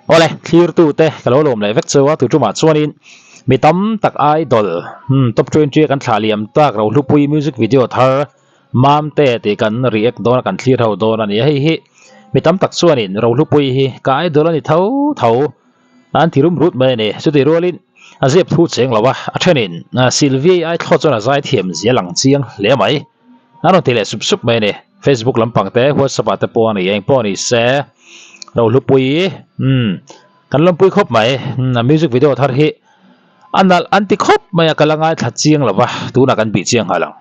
ole clear tu te kalo lom le vek chawa tu tuma chuanin mi tam tak idol top 20 kan thlaliam tak ROHLUPUII music video thar mam te te kan react don kan clear ho don ani hei hi mi tam tak chuanin ROHLUPUII hi ka idol ani tho tho an thirum rut mai ne chu ti rolin a zep thu cheng lawa a thenin Sylvie ai thlo chona zai thiam zia lang chiang le mai ano tile sup sup mai ne Facebook lampang te WhatsApp te po ani eng po ni se ROHLUPUII kan lampui khop mai music video thar hi anal anti khop mai kalangai tha chiang lawa tu na kan bi chiang halang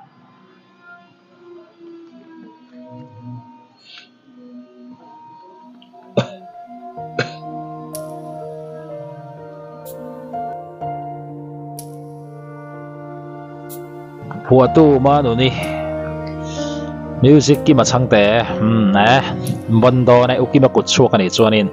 hua tu ma nu ni music ki ma chang te bondo nai uki ma kut chu kan ni chuanin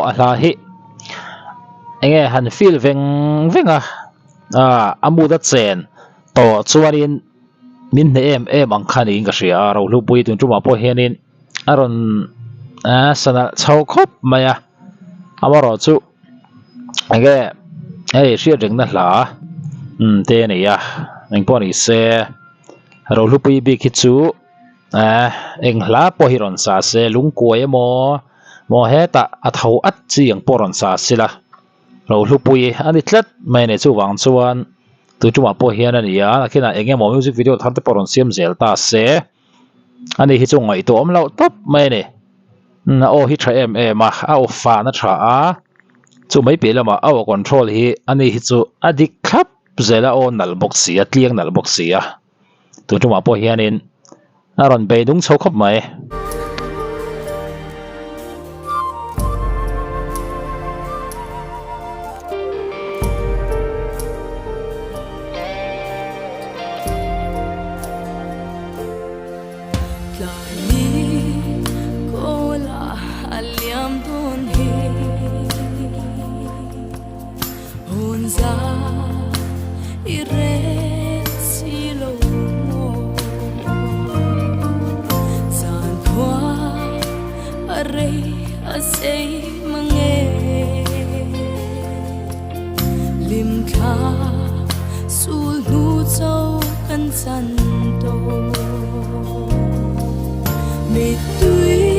ala hi enge han feel veng venga amuda chen to chuanin min em ang khani ka ria ROHLUPUII tun tuma po hianin aron sana chau khop maya amaro chu enge ei ria reng na hla te ne ya eng po ni se ROHLUPUII bi khi chu eng hla po hiron sa se lungkuai mo heta athau at chiang poron sa sila ROHLUPUII ani tlat mai ne chu wang chuan tu tuma po hian ani ya akina enge mo music video tharte poron siam zel ta se ani hi chu ngai to om lo top mai ne na o hi tha ma a o fa na tha a chu mai pe lama a o control hi ani hi chu adik khap zela o nal box sia tliang nal box sia tu tuma po hianin aron be dung chho khop mai Hãy subscribe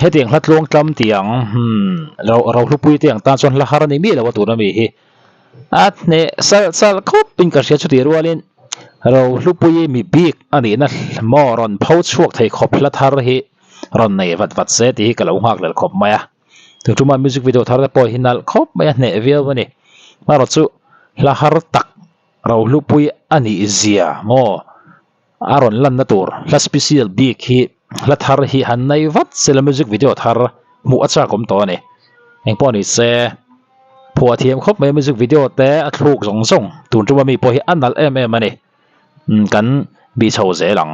He tiếng hlat luang tlam tiếng ROHLUPUII tiếng ta chon la har ni mi lo tu na mi hi at ne sal khop pin ka sia chuti rualin ROHLUPUII mi big ani na moron phau chuak thei khop hlat har hi ron nei vat se ti ka lo hak lel khop maya tu tuma music video thar po hinal khop maya ne vial bani maro chu la har tak ROHLUPUII ani zia mo aron lan na tur la special big hi la thar hi han nei vat sel music video thar mu acha kom to ni eng po ni se phua thiam khop me music video te a thluk zong zong tun tuma mi po hi anal em ani kan bi chho ze lang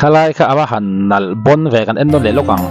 khalai kha awa han nal bon ve kan enno le lokang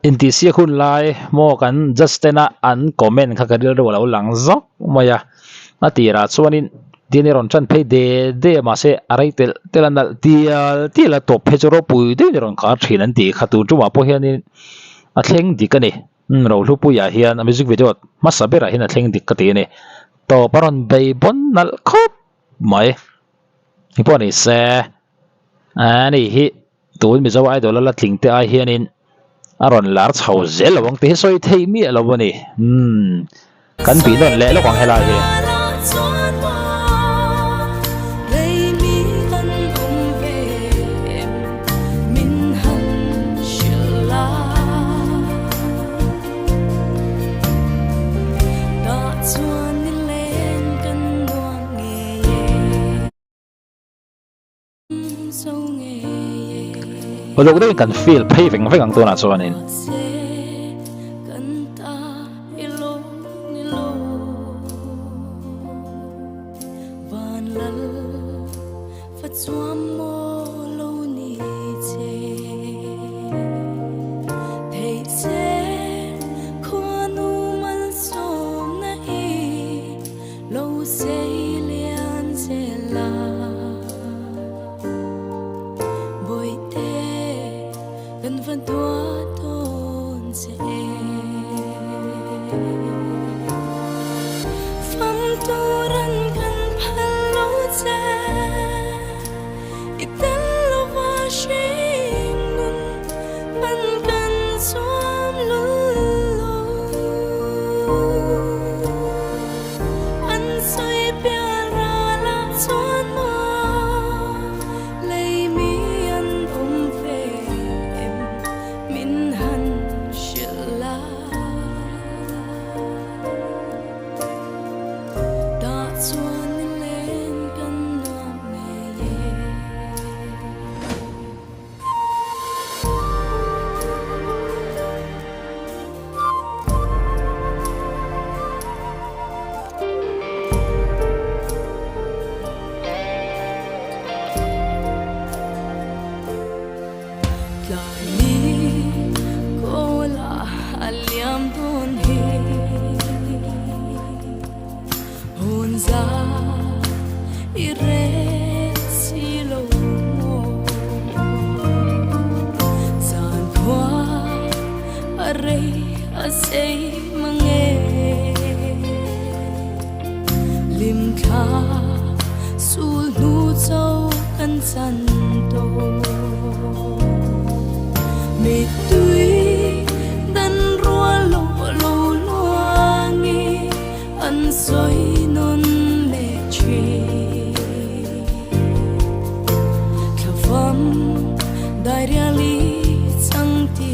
inti sia khun lai mo kan justena an comment kha kadil ro lo lang zok maya atira chuanin dini ron chan phei de ma se arai telanal tiala top phejoro pui de ron ka thin an ti khatu tuma po hianin a thleng dikani ROHLUPUII a hian music video masabera hin a thleng dik ka ti ni to paron bei bon nal khop mai hi po ni se ani hi tun Mizo Idol la tlingte a hianin aron lar chho zel lawang te soi thei mi lo bani kan bi don le lo kwang hela hi lúc đấy cần feel phê vĩnh vĩnh tôi là cho nên vẫn tua tô rei a sei mange lim kha sul nu châu kan san to mi tui dan rua lo lo loangi an soi non le chi khavam dariali chang ti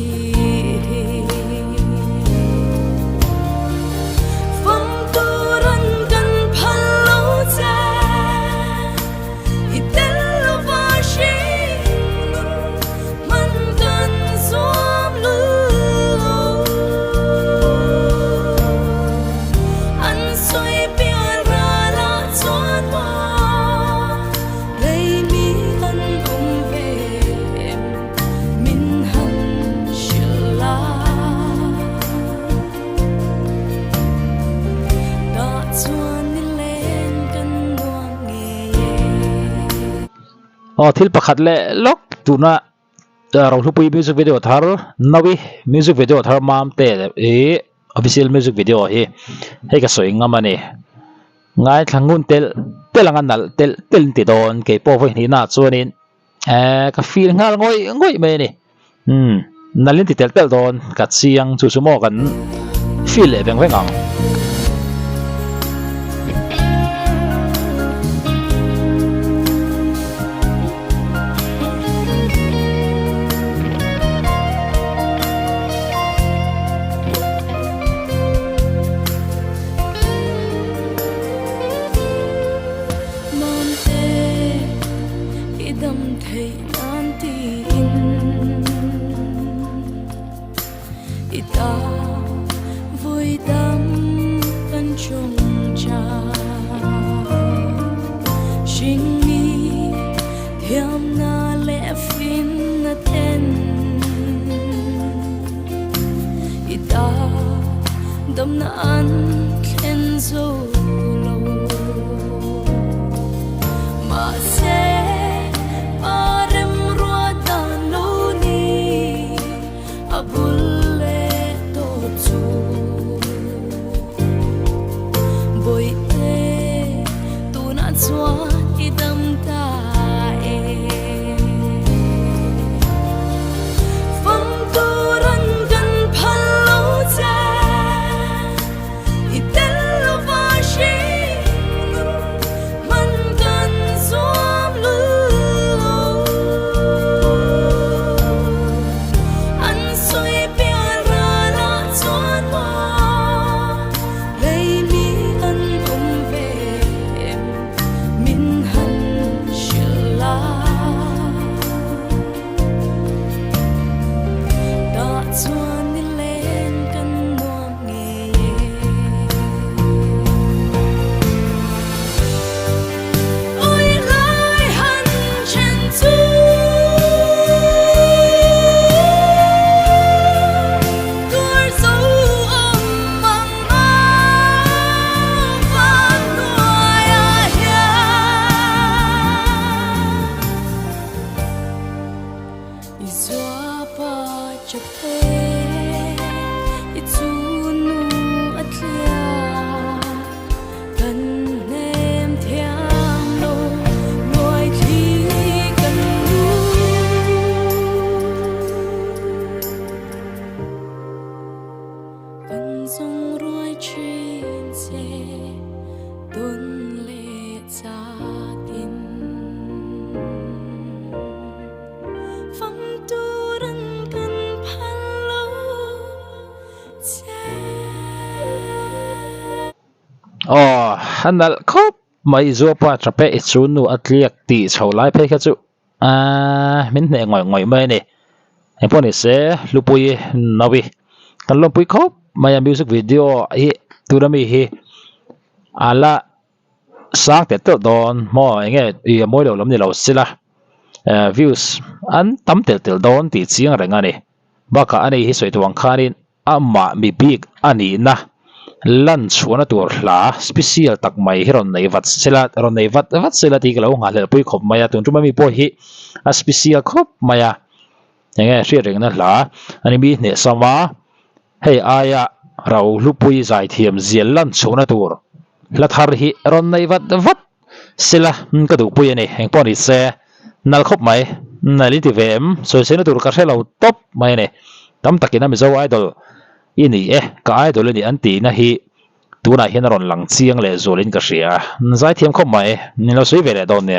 vom turan kan phalo cha itel lo va shi man kan som lu an soi piar ra la chuan wa rei mi an om ve min han shila da chuan ni len kan nuang nge thil pakhat le lok tuna ROHLUPUII music video thar nawi music video thar mam te official music video hi hei ka soi ngamani ngai thangun telangan nal tel ti don ke po voi ni na chuanin ka feel ngal ngoi me ni nalin ti tel don ka chiang chu chu mo kan feel le veng ang non te idam thei nan ti in ita vui dam kan chung cha sing mi thiam na le fin na ten ita dam na an khen zo lo ma se parem rua dan lo ni abulle to chu boy te tu na chua idam ta e phong tu ran kan phalo cha itel lo va shi man kan som lu an soi piar ra la chuan wa rei mi an om ve min han shila da chuan ni len kan nuang nge ôi lai han chen chu tur zo om mang ma van nuai a hia i zua pa chak te i chu nu atlia kan nem thiam lo nuai thi kan lu kan song ruai chin se don le cha tin phong tu ran kan phalo cha hanal khop mai zo pa trape ichunu atliak ti chholai phe kha chu min ne ngoi mai ni eponi se lupui nawi kan lupui khop maya music video hi turami hi ala sak te to don mo nge moi lo lam ni lo sila views an tam tel don ti chiang renga ni baka ani hi soi tuang khanin amma mi big ani na lunch wana tur hla special tak mai hiron nei vat sela ron nei vat sela ti kalo nga le pui khop maya tun tuma mi po hi a special khop maya nge hri reng na hla ani mi ne sama hei aya ROHLUPUII zai thiam zial lan chuna tur la thar hi ron nei vat sila ka du pui ani heng poni se nal khop mai nali ti vem so se na tur ka hrelo top mai ne tam takina Mizo Idol ini ka idol ni an ti na hi tuna hian ron lang chiang le zolin ka hria zai thiam khop mai ni lo sui vele don ne